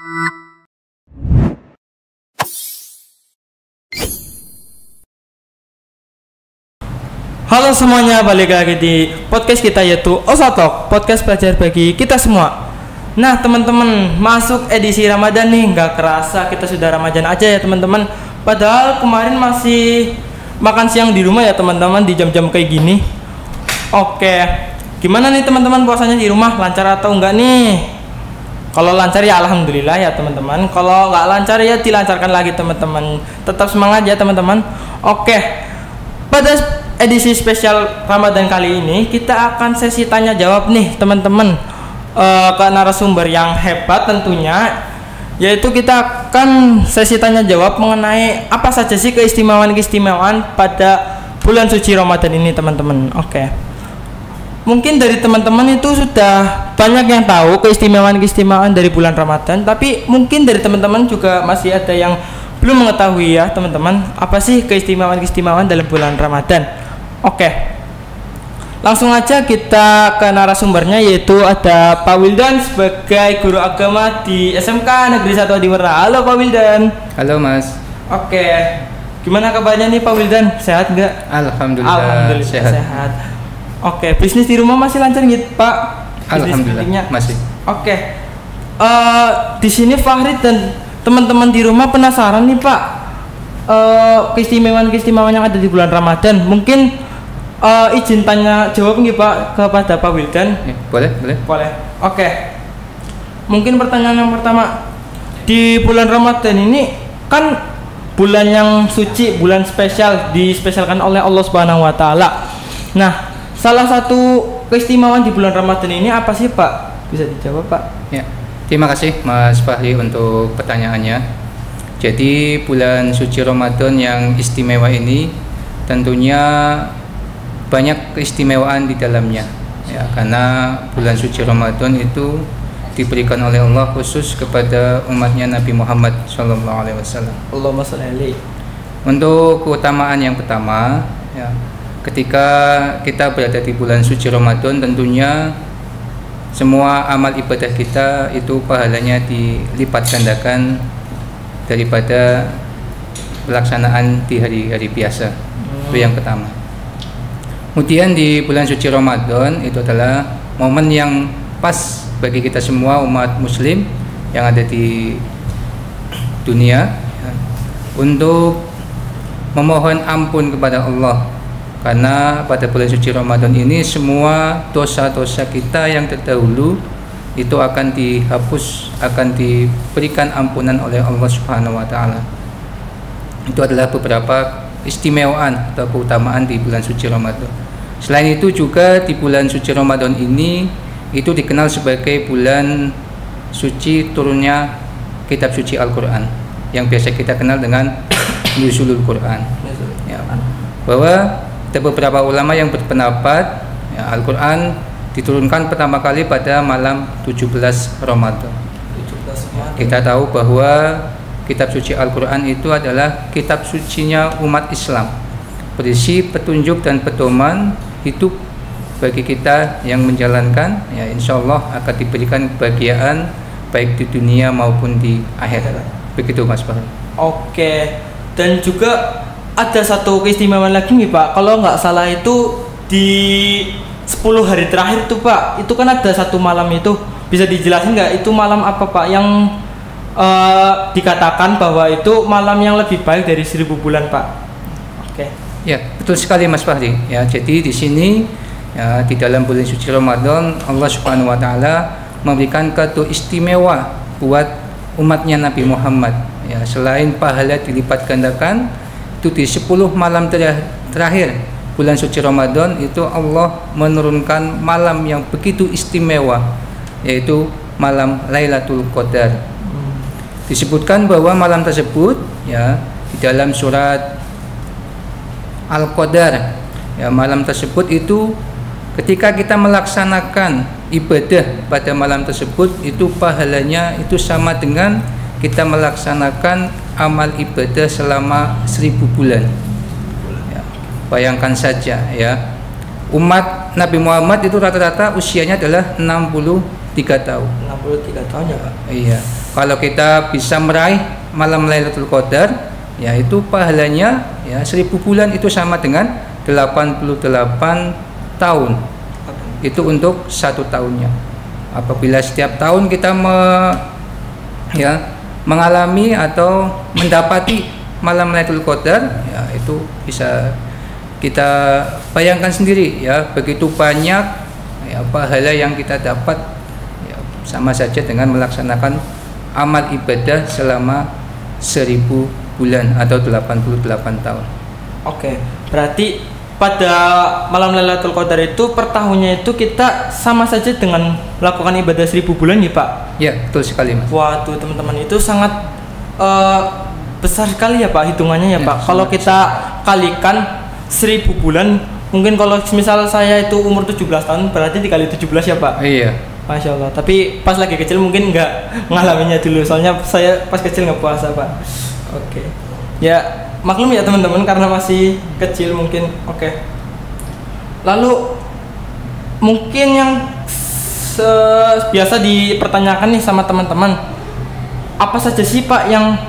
Halo semuanya, balik lagi di podcast kita yaitu Osatok, podcast belajar bagi kita semua. Nah teman-teman, masuk edisi Ramadan nih, nggak kerasa kita sudah Ramadan aja ya teman-teman. Padahal kemarin masih makan siang di rumah ya teman-teman, di jam-jam kayak gini. Oke, gimana nih teman-teman puasanya di rumah, lancar atau enggak nih? Kalau lancar ya alhamdulillah ya teman-teman. Kalau nggak lancar ya dilancarkan lagi teman-teman. Tetap semangat ya teman-teman. Oke, pada edisi spesial Ramadan kali ini kita akan sesi tanya jawab nih teman-teman, ke narasumber yang hebat tentunya, yaitu kita akan sesi tanya jawab mengenai apa saja sih keistimewaan pada bulan suci Ramadan ini teman-teman. Oke, mungkin dari teman-teman itu sudah banyak yang tahu keistimewaan dari bulan Ramadan, tapi mungkin dari teman-teman juga masih ada yang belum mengetahui ya teman-teman, apa sih keistimewaan dalam bulan Ramadan. Oke, langsung aja kita ke narasumbernya, yaitu ada Pak Wildan sebagai guru agama di SMK Negeri 1 Adiwarna. Halo Pak Wildan. Halo Mas. Oke, gimana kabarnya nih Pak Wildan? Sehat nggak? Alhamdulillah sehat. Oke, bisnis di rumah masih lancar gitu Pak? Alhamdulillah masih. Oke, di sini Fahri dan teman-teman di rumah penasaran nih Pak, keistimewaan yang ada di bulan Ramadan. Mungkin izin tanya jawab nih Pak kepada Pak Wildan. Boleh. Oke, mungkin pertanyaan yang pertama, di bulan Ramadan ini kan bulan yang suci, bulan spesial, dispesialkan oleh Allah Subhanahu Wa Taala. Nah, salah satu keistimewaan di bulan Ramadan ini apa sih Pak? Bisa dijawab Pak? Ya, terima kasih Mas Fahri untuk pertanyaannya. Jadi bulan suci Ramadan yang istimewa ini tentunya banyak keistimewaan di dalamnya ya, karena bulan suci Ramadan itu diberikan oleh Allah khusus kepada umatnya Nabi Muhammad SAW. Allahumma sholli alaihi. Untuk keutamaan yang pertama ya, ketika kita berada di bulan suci Ramadan, tentunya semua amal ibadah kita itu pahalanya dilipat gandakan daripada pelaksanaan di hari-hari biasa. Itu yang pertama. Kemudian di bulan suci Ramadan itu adalah momen yang pas bagi kita semua umat muslim yang ada di dunia ya, untuk memohon ampun kepada Allah, karena pada bulan suci Ramadan ini semua dosa-dosa kita yang terdahulu itu akan dihapus, akan diberikan ampunan oleh Allah Subhanahu Wa Taala. Itu adalah beberapa istimewaan atau keutamaan di bulan suci Ramadan. Selain itu juga di bulan suci Ramadan ini itu dikenal sebagai bulan suci turunnya kitab suci Al-Quran, yang biasa kita kenal dengan Nuzulul Quran ya, bahwa ada beberapa ulama yang berpendapat ya, Al-Quran diturunkan pertama kali pada malam 17 Ramadan. Kita tahu bahwa kitab suci Al-Quran itu adalah kitab sucinya umat Islam, berisi petunjuk dan pedoman hidup bagi kita yang menjalankan ya, insya Allah akan diberikan kebahagiaan baik di dunia maupun di akhirat. Begitu Mas Pak. Oke, dan juga ada satu keistimewaan lagi nih Pak, kalau nggak salah itu di 10 hari terakhir tuh Pak, itu kan ada satu malam, itu bisa dijelasin nggak itu malam apa Pak, yang dikatakan bahwa itu malam yang lebih baik dari 1000 bulan Pak? Oke. Ya, betul sekali Mas Fahri. Ya, jadi di sini ya, di dalam bulan suci Ramadan Allah Subhanahu Wa Taala memberikan kado istimewa buat umatnya Nabi Muhammad. Ya, selain pahala dilipat gandakan, itu di 10 malam terakhir bulan suci Ramadan itu Allah menurunkan malam yang begitu istimewa, yaitu malam Lailatul Qadar. Disebutkan bahwa malam tersebut ya di dalam surat Al-Qadar ya, malam tersebut itu ketika kita melaksanakan ibadah pada malam tersebut itu pahalanya itu sama dengan kita melaksanakan amal ibadah selama 1000 bulan ya, bayangkan saja ya, umat Nabi Muhammad itu rata-rata usianya adalah 60 tahun. 63 tahun ya Pak. Iya. Kalau kita bisa meraih malam Lailatul Qadar, ya itu pahalanya ya 1000 bulan itu sama dengan 88 tahun. Itu untuk 1 tahunnya. Apabila setiap tahun kita mengalami atau mendapati malam Lailatul Qadar, ya itu bisa kita bayangkan sendiri ya, begitu banyak ya pahala yang kita dapat ya, sama saja dengan melaksanakan amal ibadah selama 1000 bulan atau 88 tahun. Oke, berarti pada malam Lailatul Qadar itu per tahunnya itu kita sama saja dengan melakukan ibadah 1000 bulan ya Pak? Ya, betul sekali Mas. Waduh teman-teman, itu sangat besar sekali ya Pak hitungannya ya Pak. Kalau kita kalikan 1000 bulan, mungkin kalau misal saya itu umur 17 tahun berarti dikali 17 ya Pak. Iya. Masya Allah. Tapi pas lagi kecil mungkin nggak ngalaminnya dulu, soalnya saya pas kecil nggak puasa Pak. Oke. Ya maklum ya teman-teman karena masih kecil mungkin. Oke. Lalu mungkin yang biasa dipertanyakan nih sama teman-teman, apa saja sih Pak yang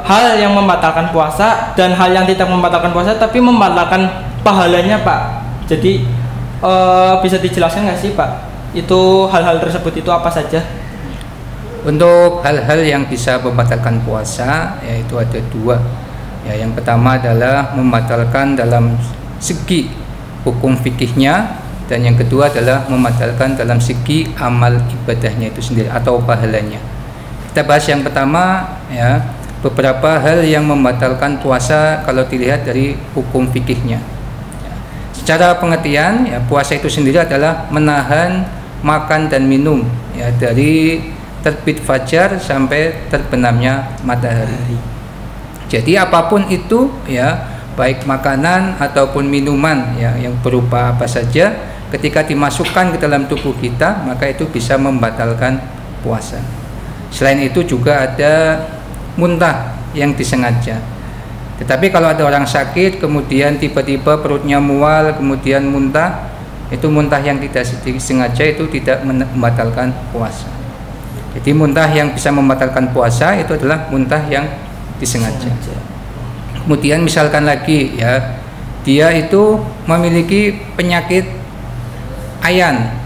hal yang membatalkan puasa dan hal yang tidak membatalkan puasa tapi membatalkan pahalanya Pak? Jadi bisa dijelaskan nggak sih Pak, itu hal-hal tersebut itu apa saja? Untuk hal-hal yang bisa membatalkan puasa, yaitu ada 2. Ya, yang pertama adalah membatalkan dalam segi hukum fikihnya, dan yang kedua adalah membatalkan dalam segi amal ibadahnya itu sendiri atau pahalanya. Kita bahas yang pertama ya, beberapa hal yang membatalkan puasa kalau dilihat dari hukum fikihnya. Secara pengertian ya, puasa itu sendiri adalah menahan makan dan minum ya dari terbit fajar sampai terbenamnya matahari. Jadi apapun itu ya, baik makanan ataupun minuman ya yang berupa apa saja, ketika dimasukkan ke dalam tubuh kita maka itu bisa membatalkan puasa. Selain itu juga ada muntah yang disengaja. Tetapi kalau ada orang sakit kemudian tiba-tiba perutnya mual kemudian muntah, itu muntah yang tidak disengaja itu tidak membatalkan puasa. Jadi muntah yang bisa membatalkan puasa itu adalah muntah yang disengaja. Kemudian misalkan lagi ya, dia itu memiliki penyakit ayan.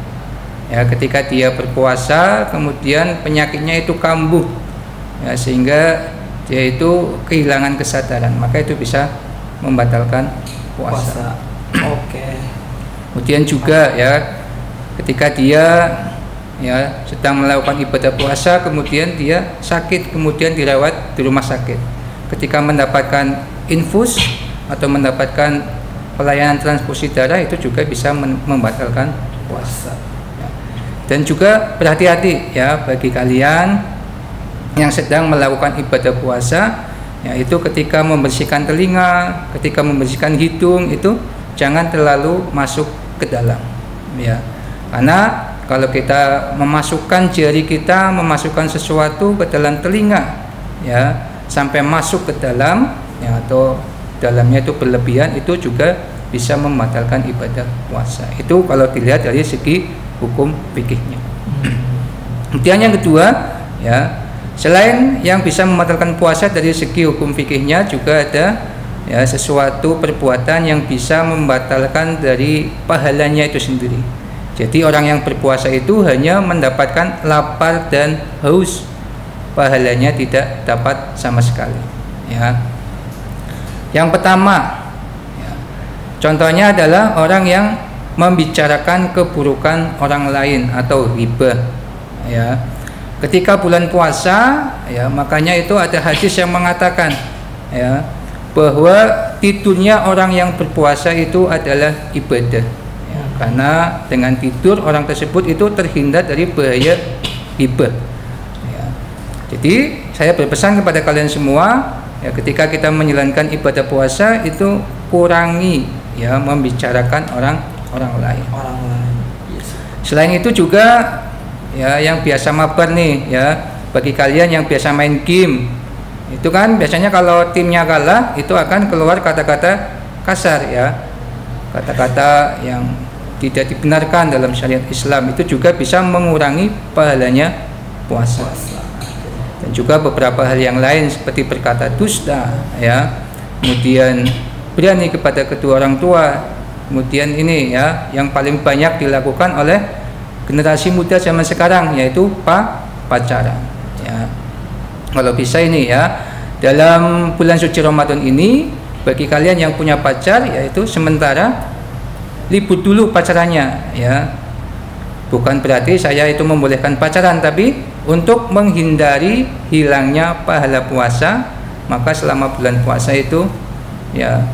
Ya, ketika dia berpuasa kemudian penyakitnya itu kambuh ya, sehingga dia itu kehilangan kesadaran, maka itu bisa membatalkan puasa. Oke. Kemudian juga ya, ketika dia ya sedang melakukan ibadah puasa kemudian dia sakit kemudian dirawat di rumah sakit, ketika mendapatkan infus atau mendapatkan pelayanan transfusi darah itu juga bisa membatalkan puasa. Dan juga berhati-hati ya bagi kalian yang sedang melakukan ibadah puasa, yaitu ketika membersihkan telinga, ketika membersihkan hidung itu jangan terlalu masuk ke dalam ya. Karena kalau kita memasukkan jari kita, memasukkan sesuatu ke dalam telinga ya sampai masuk ke dalam ya, atau dalamnya itu berlebihan, itu juga bisa membatalkan ibadah puasa. Itu kalau dilihat dari segi hukum fikihnya. Kemudian yang kedua ya, selain yang bisa membatalkan puasa dari segi hukum fikihnya juga ada ya sesuatu perbuatan yang bisa membatalkan dari pahalanya itu sendiri. Jadi orang yang berpuasa itu hanya mendapatkan lapar dan haus, pahalanya tidak dapat sama sekali ya. Yang pertama ya, contohnya adalah orang yang membicarakan keburukan orang lain atau ghibah ya. Ketika bulan puasa ya, makanya itu ada hadis yang mengatakan ya bahwa tidurnya orang yang berpuasa itu adalah ibadah ya, karena dengan tidur orang tersebut itu terhindar dari bahaya ghibah ya. Jadi saya berpesan kepada kalian semua ya, ketika kita menjalankan ibadah puasa itu kurangi ya membicarakan orang lain. Yes. Selain itu juga ya yang biasa mabar nih ya, bagi kalian yang biasa main game itu kan biasanya kalau timnya kalah itu akan keluar kata-kata kasar ya, kata-kata yang tidak dibenarkan dalam syariat Islam, itu juga bisa mengurangi pahalanya puasa. Dan juga beberapa hal yang lain seperti berkata dusta, ya, kemudian berani kepada kedua orang tua, kemudian ini ya yang paling banyak dilakukan oleh generasi muda zaman sekarang, yaitu pacaran, ya. Kalau bisa ini ya, dalam bulan suci Ramadan ini bagi kalian yang punya pacar, yaitu sementara libur dulu pacarannya, ya. Bukan berarti saya itu membolehkan pacaran, tapi untuk menghindari hilangnya pahala puasa, maka selama bulan puasa itu ya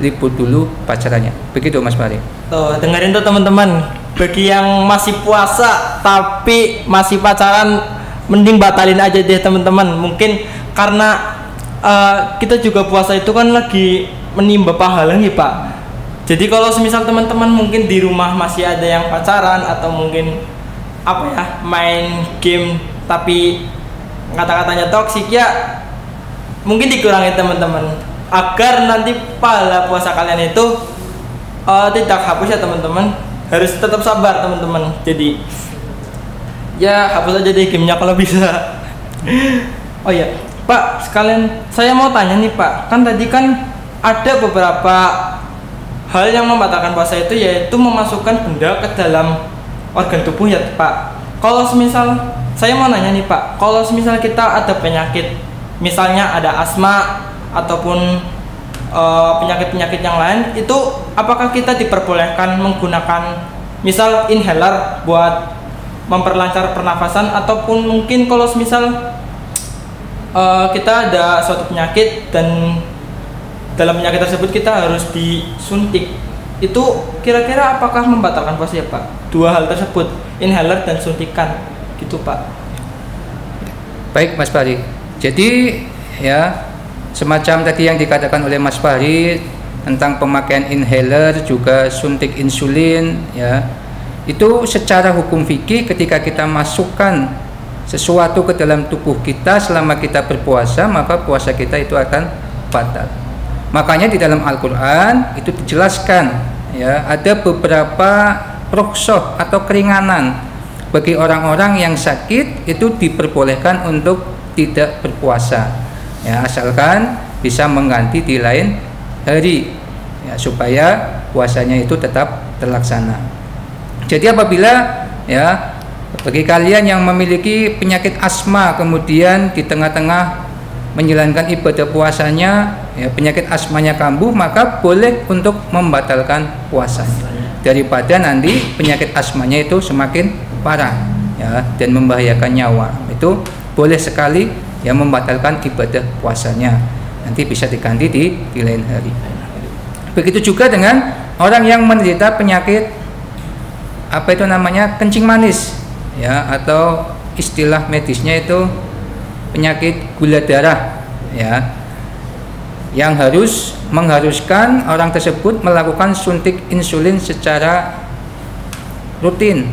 libur dulu pacarannya. Begitu Mas Fahri. Tuh, dengerin tuh teman-teman. Bagi yang masih puasa tapi masih pacaran, mending batalin aja deh teman-teman. Mungkin karena kita juga puasa itu kan lagi menimba pahala nih Pak. Jadi kalau semisal teman-teman mungkin di rumah masih ada yang pacaran atau mungkin apa ya, main game tapi kata-katanya toksik, ya mungkin dikurangi teman-teman agar nanti pahala puasa kalian itu tidak hapus ya teman-teman. Harus tetap sabar teman-teman. Jadi ya hapus aja deh gamenya kalau bisa. Oh ya Pak, sekalian saya mau tanya nih Pak, kan tadi kan ada beberapa hal yang membatalkan puasa itu, yaitu memasukkan benda ke dalam organ tubuh ya Pak. Kalau semisal saya mau nanya nih Pak, kalau semisal kita ada penyakit, misalnya ada asma ataupun penyakit-penyakit yang lain, itu apakah kita diperbolehkan menggunakan misal inhaler buat memperlancar pernafasan, ataupun mungkin kalau semisal kita ada suatu penyakit dan dalam penyakit tersebut kita harus disuntik, itu kira-kira apakah membatalkan puasa ya Pak? Dua hal tersebut, inhaler dan suntikan, gitu Pak. Baik Mas Fahri. Jadi ya semacam tadi yang dikatakan oleh Mas Fahri tentang pemakaian inhaler juga suntik insulin, ya, itu secara hukum fikih ketika kita masukkan sesuatu ke dalam tubuh kita selama kita berpuasa, maka puasa kita itu akan batal. Makanya di dalam Al-Quran itu dijelaskan, ya, ada beberapa rukhsah atau keringanan bagi orang-orang yang sakit, itu diperbolehkan untuk tidak berpuasa, ya, asalkan bisa mengganti di lain hari, ya, supaya puasanya itu tetap terlaksana. Jadi apabila ya bagi kalian yang memiliki penyakit asma, kemudian di tengah-tengah menjalankan ibadah puasanya, ya, penyakit asmanya kambuh, maka boleh untuk membatalkan puasanya daripada nanti penyakit asmanya itu semakin parah, ya, dan membahayakan nyawa. Itu boleh sekali ya membatalkan ibadah puasanya, nanti bisa diganti di lain hari. Begitu juga dengan orang yang menderita penyakit apa itu namanya kencing manis, ya, atau istilah medisnya itu penyakit gula darah, ya, yang mengharuskan orang tersebut melakukan suntik insulin secara rutin.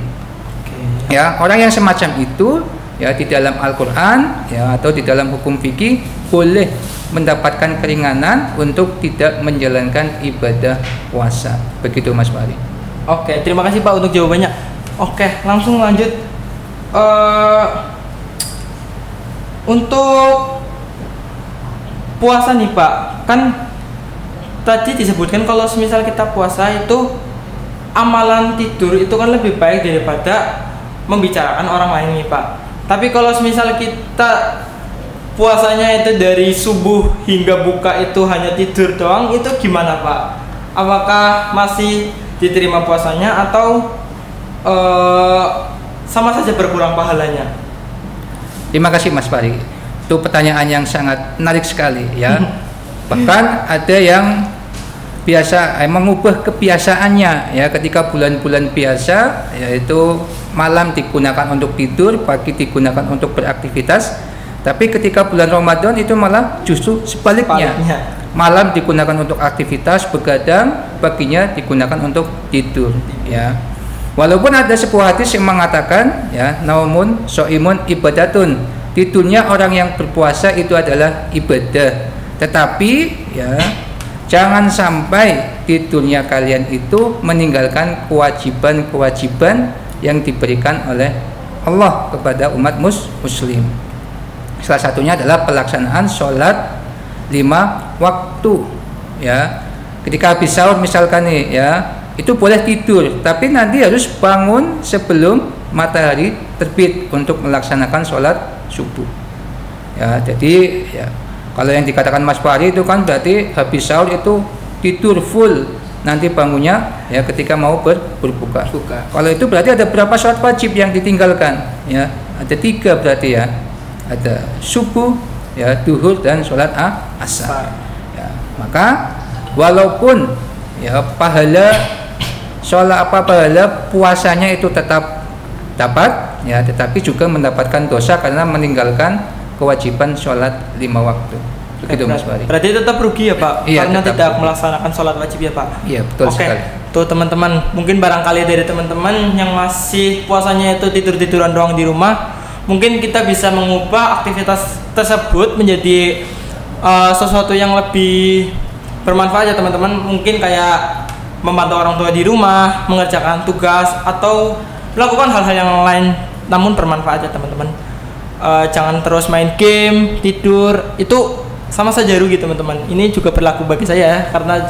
Ya, orang yang semacam itu ya di dalam Al-Quran, ya, atau di dalam hukum fikih boleh mendapatkan keringanan untuk tidak menjalankan ibadah puasa. Begitu Mas Fahri. Oke, terima kasih Pak untuk jawabannya. Oke, langsung lanjut. Untuk puasa nih Pak, kan tadi disebutkan kalau misal kita puasa itu amalan tidur itu kan lebih baik daripada membicarakan orang lain nih Pak. Tapi kalau misal kita puasanya itu dari subuh hingga buka itu hanya tidur doang, itu gimana Pak? Apakah masih diterima puasanya atau sama saja berkurang pahalanya? Terima kasih Mas Fahri. Itu pertanyaan yang sangat menarik sekali, ya. Bahkan ada yang biasa mengubah kebiasaannya, ya, ketika bulan-bulan biasa, yaitu malam digunakan untuk tidur, pagi digunakan untuk beraktivitas. Tapi ketika bulan Ramadan itu malah justru sebaliknya. Malam digunakan untuk aktivitas begadang, paginya digunakan untuk tidur, ya. Walaupun ada sebuah hadis yang mengatakan, ya, naumun shaimun ibadatun, tidurnya orang yang berpuasa itu adalah ibadah. Tetapi ya jangan sampai di dunia kalian itu meninggalkan kewajiban-kewajiban yang diberikan oleh Allah kepada umat muslim. Salah satunya adalah pelaksanaan sholat 5 waktu, ya. Ketika habis sahur misalkan nih, ya, itu boleh tidur, tapi nanti harus bangun sebelum matahari terbit untuk melaksanakan sholat subuh. Ya, jadi ya, kalau yang dikatakan Mas Fahri itu kan berarti habis sahur itu tidur full, nanti bangunnya ya ketika mau berbuka. Kalau itu berarti ada berapa sholat wajib yang ditinggalkan? Ya, ada 3 berarti ya. Ada subuh, ya, duhur dan sholat asar. Ya, maka walaupun ya pahala puasanya itu tetap dapat, ya, tetapi juga mendapatkan dosa karena meninggalkan kewajiban sholat 5 waktu. Begitu Mas Fahri. Berarti tetap rugi ya Pak, iya, karena tidak rugi. melaksanakan sholat wajib ya Pak. Iya, betul sekali. Tuh teman-teman, mungkin barangkali dari teman-teman yang masih puasanya itu tidur-tiduran doang di rumah, mungkin kita bisa mengubah aktivitas tersebut menjadi sesuatu yang lebih bermanfaat ya teman-teman. Mungkin kayak membantu orang tua di rumah, mengerjakan tugas, atau melakukan hal-hal yang lain namun bermanfaat ya teman-teman. Jangan terus main game, tidur, itu sama saja rugi teman-teman. Ini juga berlaku bagi saya karena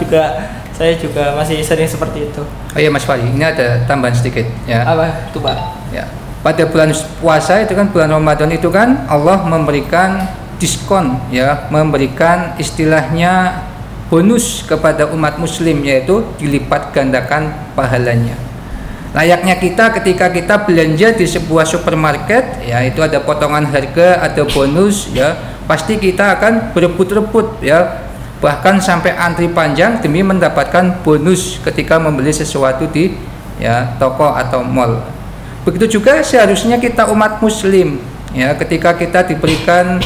saya juga masih sering seperti itu. Oh iya Mas Fahri, ini ada tambahan sedikit ya. Apa itu Pak? Ya, pada bulan puasa itu kan, bulan Ramadan itu kan Allah memberikan diskon, ya, memberikan istilahnya bonus kepada umat muslim, yaitu dilipat gandakan pahalanya. Layaknya kita ketika kita belanja di sebuah supermarket, ya, itu ada potongan harga, ada bonus, ya, pasti kita akan berebut-rebut, ya, bahkan sampai antri panjang demi mendapatkan bonus ketika membeli sesuatu di, ya, toko atau mall. Begitu juga seharusnya kita umat muslim, ya, ketika kita diberikan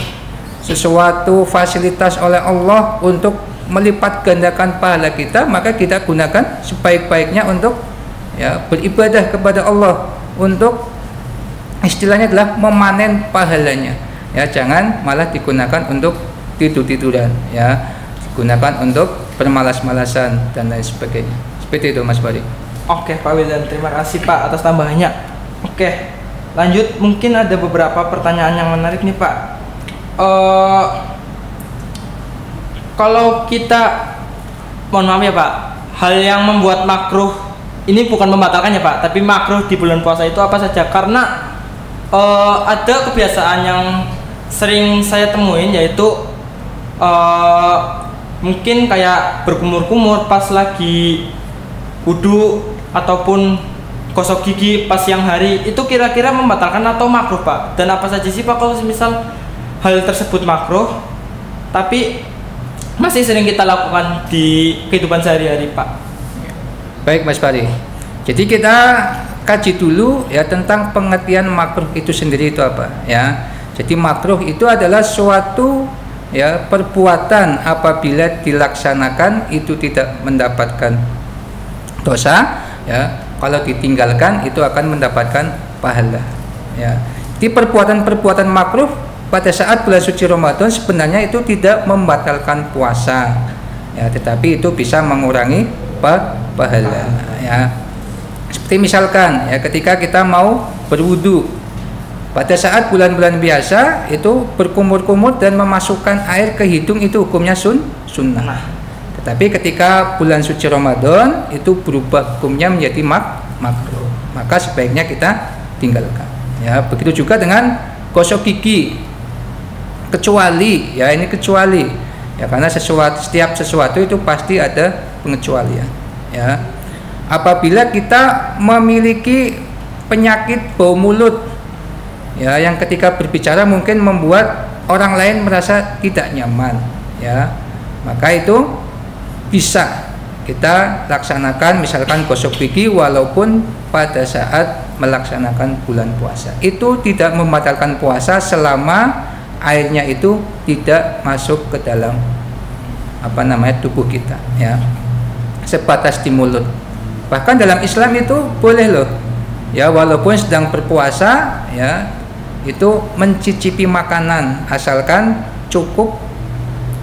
sesuatu fasilitas oleh Allah untuk melipat gandakan pahala kita, maka kita gunakan sebaik-baiknya untuk, ya, beribadah kepada Allah, untuk istilahnya adalah memanen pahalanya, ya. Jangan malah digunakan untuk tidur-tiduran, ya, digunakan untuk bermalas-malasan dan lain sebagainya. Seperti itu Mas Fahri. Oke Pak Wildan, terima kasih Pak atas tambahannya. Oke, lanjut, mungkin ada beberapa pertanyaan yang menarik nih Pak. Kalau kita, mohon maaf ya Pak, hal yang membuat makruh, ini bukan membatalkan ya Pak, tapi makruh di bulan puasa itu apa saja? Karena ada kebiasaan yang sering saya temuin, yaitu mungkin kayak berkumur-kumur pas lagi wudu ataupun gosok gigi pas siang hari, itu kira-kira membatalkan atau makruh Pak? Dan apa saja sih Pak kalau misal hal tersebut makruh tapi masih sering kita lakukan di kehidupan sehari-hari Pak? Baik Mas Fahri, jadi kita kaji dulu, ya, tentang pengertian makruh itu sendiri itu apa, ya. Jadi makruh itu adalah suatu, ya, perbuatan apabila dilaksanakan itu tidak mendapatkan dosa, ya, kalau ditinggalkan itu akan mendapatkan pahala, ya. Di perbuatan-perbuatan makruh pada saat bulan suci Ramadan sebenarnya itu tidak membatalkan puasa, ya, tetapi itu bisa mengurangi pahala, ya. Seperti misalkan, ya, ketika kita mau berwudu pada saat bulan-bulan biasa itu berkumur-kumur dan memasukkan air ke hidung, itu hukumnya sunnah. Tetapi ketika bulan suci Ramadan itu berubah hukumnya menjadi makruh, maka sebaiknya kita tinggalkan, ya. Begitu juga dengan gosok gigi, kecuali, ya, ini kecuali, ya, karena setiap sesuatu itu pasti ada pengecualian, ya. Apabila kita memiliki penyakit bau mulut, ya, yang ketika berbicara mungkin membuat orang lain merasa tidak nyaman, ya, maka itu bisa kita laksanakan, misalkan gosok gigi walaupun pada saat melaksanakan bulan puasa. Itu tidak membatalkan puasa selama airnya itu tidak masuk ke dalam tubuh kita, ya, sebatas di mulut. Bahkan dalam Islam itu boleh loh, ya, walaupun sedang berpuasa, ya, itu mencicipi makanan asalkan cukup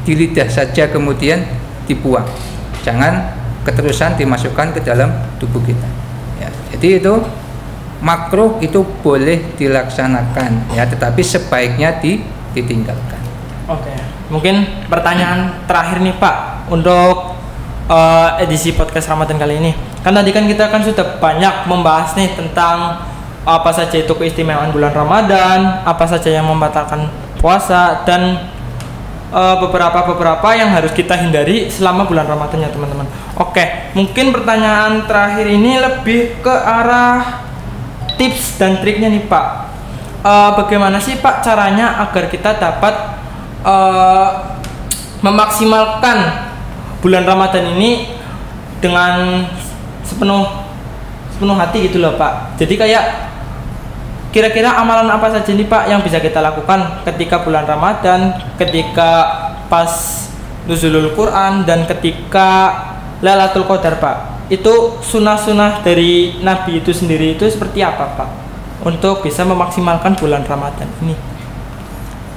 di lidah saja, kemudian dibuang. Jangan keterusan dimasukkan ke dalam tubuh kita. Ya, jadi itu makruh itu boleh dilaksanakan, ya, tetapi sebaiknya ditinggalkan. Oke, mungkin pertanyaan terakhir nih Pak untuk edisi podcast Ramadan kali ini. Kan tadi kan kita kan sudah banyak membahas nih tentang apa saja itu keistimewaan bulan Ramadan, apa saja yang membatalkan puasa, dan beberapa yang harus kita hindari selama bulan Ramadan ya teman-teman. Oke, mungkin pertanyaan terakhir ini lebih ke arah tips dan triknya nih Pak. Bagaimana sih Pak caranya agar kita dapat memaksimalkan bulan Ramadan ini dengan sepenuh hati gitu loh Pak. Jadi kayak kira-kira amalan apa saja nih Pak yang bisa kita lakukan ketika bulan Ramadan, ketika pas nuzulul Quran, dan ketika Lailatul Qadar Pak. Itu sunah-sunah dari Nabi itu sendiri itu seperti apa Pak untuk bisa memaksimalkan bulan Ramadan ini?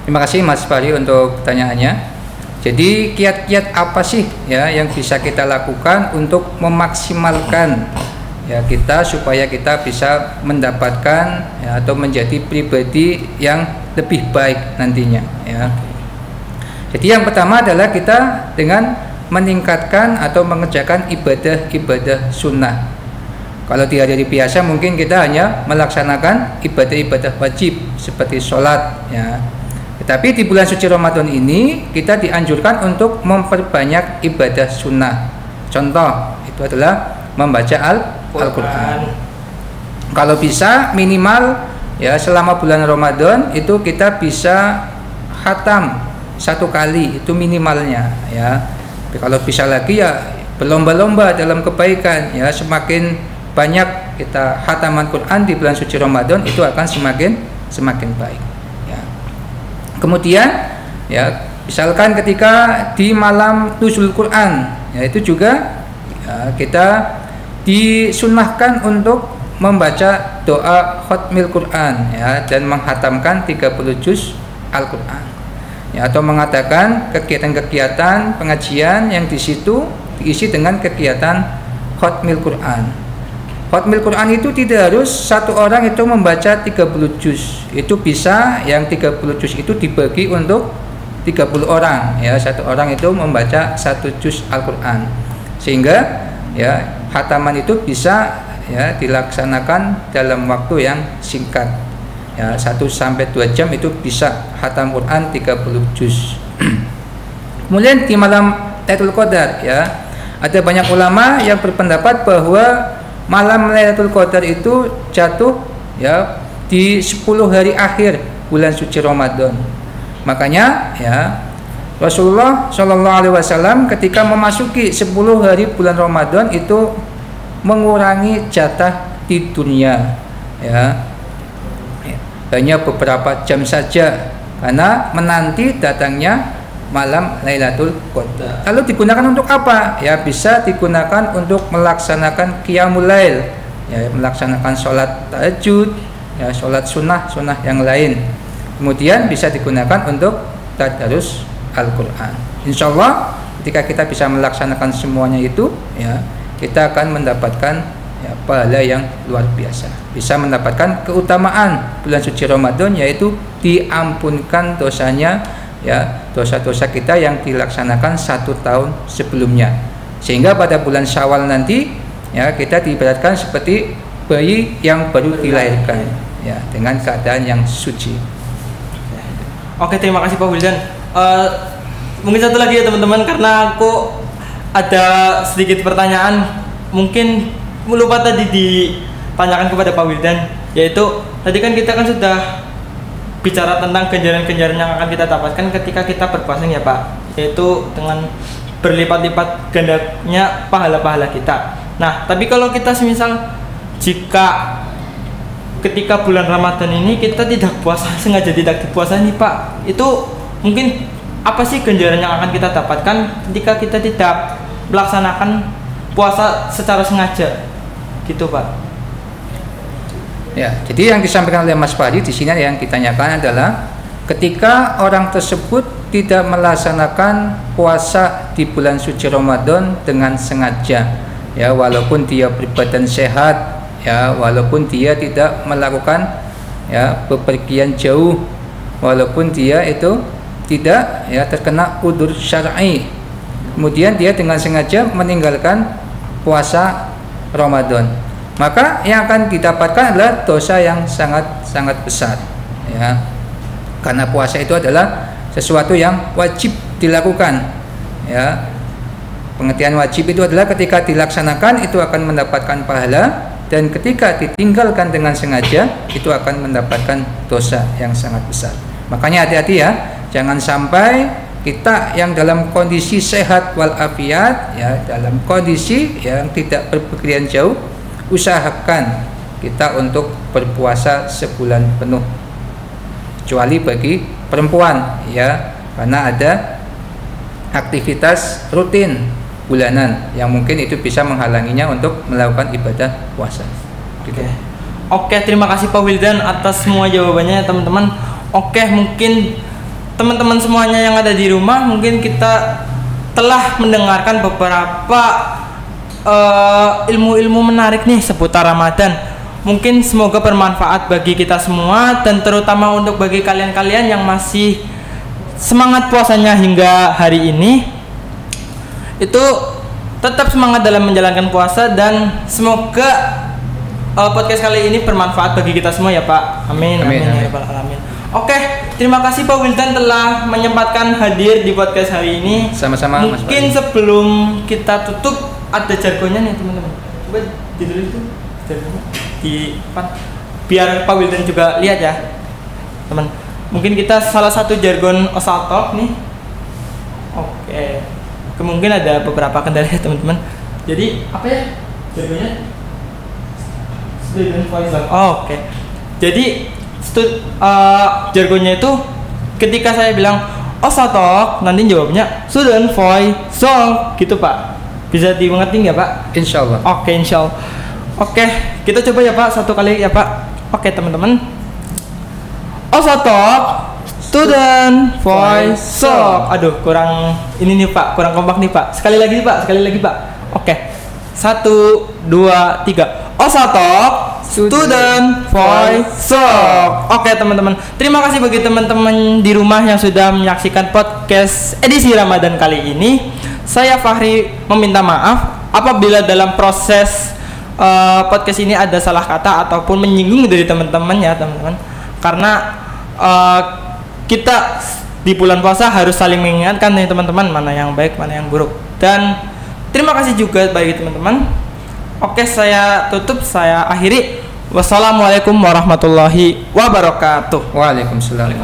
Terima kasih Mas Fahri untuk pertanyaannya. Jadi kiat-kiat apa sih ya yang bisa kita lakukan untuk memaksimalkan ya kita supaya kita bisa mendapatkan ya, atau menjadi pribadi yang lebih baik nantinya ya. Jadi yang pertama adalah kita dengan meningkatkan atau mengerjakan ibadah-ibadah sunnah. Kalau di hari biasa mungkin kita hanya melaksanakan ibadah-ibadah wajib seperti sholat ya. Tetapi di bulan suci Ramadan ini kita dianjurkan untuk memperbanyak ibadah sunnah. Contoh itu adalah membaca Al-Quran. Kalau bisa minimal ya selama bulan Ramadan itu kita bisa khatam 1 kali, itu minimalnya ya. Tapi kalau bisa lagi ya berlomba-lomba dalam kebaikan ya, semakin banyak kita khataman Quran di bulan suci Ramadan itu akan semakin baik ya. Kemudian ya misalkan ketika di malam nuzul Quran ya itu juga ya, kita disunnahkan untuk membaca doa khatmil Quran ya, dan menghatamkan 30 juz Al-Quran ya, atau mengatakan kegiatan-kegiatan pengajian yang di situ diisi dengan kegiatan khatmil Quran. Khatmil Quran itu tidak harus satu orang itu membaca 30 juz. Itu bisa yang 30 juz itu dibagi untuk 30 orang ya, satu orang itu membaca 1 juz Al-Quran. Sehingga ya khataman itu bisa ya dilaksanakan dalam waktu yang singkat. Ya, 1-2 jam itu bisa khatam Quran 30 juz. Kemudian di malam Lailatul Qadar ya, ada banyak ulama yang berpendapat bahwa malam Lailatul Qadar itu jatuh ya di 10 hari akhir bulan suci Ramadan. Makanya ya Rasulullah Shallallahu Alaihi Wasallam ketika memasuki 10 hari bulan Ramadan itu mengurangi jatah tidurnya ya, hanya beberapa jam saja karena menanti datangnya malam Lailatul Qadar. Lalu digunakan untuk apa? Ya bisa digunakan untuk melaksanakan qiyamul lail, ya melaksanakan sholat tahajud, ya sholat sunnah yang lain. Kemudian bisa digunakan untuk tadarus Al-Quran. Insya Allah ketika kita bisa melaksanakan semuanya itu, ya kita akan mendapatkan ya, pahala yang luar biasa. Bisa mendapatkan keutamaan bulan suci Ramadan, yaitu diampunkan dosanya, ya dosa-dosa kita yang dilaksanakan 1 tahun sebelumnya. Sehingga pada bulan Syawal nanti, ya kita diibaratkan seperti bayi yang baru dilahirkan, ya dengan keadaan yang suci. Oke, terima kasih Pak Wildan. Mungkin satu lagi ya teman-teman, karena aku ada sedikit pertanyaan, mungkin lupa tadi ditanyakan kepada Pak Wildan, yaitu tadi kan kita kan sudah bicara tentang ganjaran-ganjaran yang akan kita dapatkan ketika kita berpuasa ya Pak, yaitu dengan berlipat-lipat gandanya pahala-pahala kita. Nah, tapi kalau kita semisal jika ketika bulan Ramadan ini kita tidak puasa, sengaja tidak dipuasa nih Pak, itu mungkin apa sih ganjaran yang akan kita dapatkan ketika kita tidak melaksanakan puasa secara sengaja gitu Pak? Ya, jadi yang disampaikan oleh Mas Fahri di sini yang ditanyakan adalah ketika orang tersebut tidak melaksanakan puasa di bulan suci Ramadan dengan sengaja, ya, walaupun dia berbadan sehat, ya, walaupun dia tidak melakukan, ya, bepergian jauh, walaupun dia itu tidak, ya, terkena udzur syar'i, kemudian dia dengan sengaja meninggalkan puasa Ramadan, maka yang akan didapatkan adalah dosa yang sangat besar, ya, karena puasa itu adalah sesuatu yang wajib dilakukan, ya. Pengertian wajib itu adalah ketika dilaksanakan itu akan mendapatkan pahala, dan ketika ditinggalkan dengan sengaja itu akan mendapatkan dosa yang sangat besar. Makanya hati-hati, ya, jangan sampai kita yang dalam kondisi sehat walafiat, ya, dalam kondisi yang tidak berpergian jauh, usahakan kita untuk berpuasa sebulan penuh, kecuali bagi perempuan, ya, karena ada aktivitas rutin bulanan yang mungkin itu bisa menghalanginya untuk melakukan ibadah puasa. Gitu. Oke, terima kasih Pak Wildan atas semua jawabannya, teman-teman. Oke, mungkin teman-teman semuanya yang ada di rumah, mungkin kita telah mendengarkan beberapa ilmu-ilmu menarik nih seputar Ramadan. Mungkin semoga bermanfaat bagi kita semua, dan terutama untuk bagi kalian-kalian yang masih semangat puasanya hingga hari ini, itu tetap semangat dalam menjalankan puasa, dan semoga podcast kali ini bermanfaat bagi kita semua, ya Pak. Amin. Amin. Ya Rabbal Alamin. Oke, terima kasih Pak Wildan telah menyempatkan hadir di podcast hari ini. Sama-sama. Mungkin sebelum kita tutup ada jargonnya nih, teman-teman. Coba ditulis itu jargonnya di depan, biar Pak Wildan juga lihat, ya, teman. Mungkin kita salah satu jargon Osatok nih. Oke. Mungkin ada beberapa kendala, ya, teman-teman. Jadi apa ya jargonnya? Student voice. Oh, oke. Jadi jargonnya itu ketika saya bilang Osatok, nanti jawabnya student voice gitu, Pak. Bisa dimengerti nggak, Pak? Insyaallah. Oke, insyaallah. Oke, kita coba ya Pak, satu kali ya Pak. Oke teman-teman. Osatok, student voice. Aduh, kurang ini nih Pak, kurang kompak nih Pak. Sekali lagi Pak, sekali lagi Pak. Oke, 1, 2, 3. Osatok, student voice. Oke teman-teman, terima kasih bagi teman-teman di rumah yang sudah menyaksikan podcast edisi Ramadan kali ini. Saya Fahri meminta maaf apabila dalam proses podcast ini ada salah kata ataupun menyinggung dari teman-teman, ya teman-teman. Karena kita di bulan puasa harus saling mengingatkan nih teman-teman, mana yang baik, mana yang buruk. Dan terima kasih juga bagi teman-teman. Oke, saya tutup, saya akhiri. Wassalamualaikum warahmatullahi wabarakatuh. Waalaikumsalam.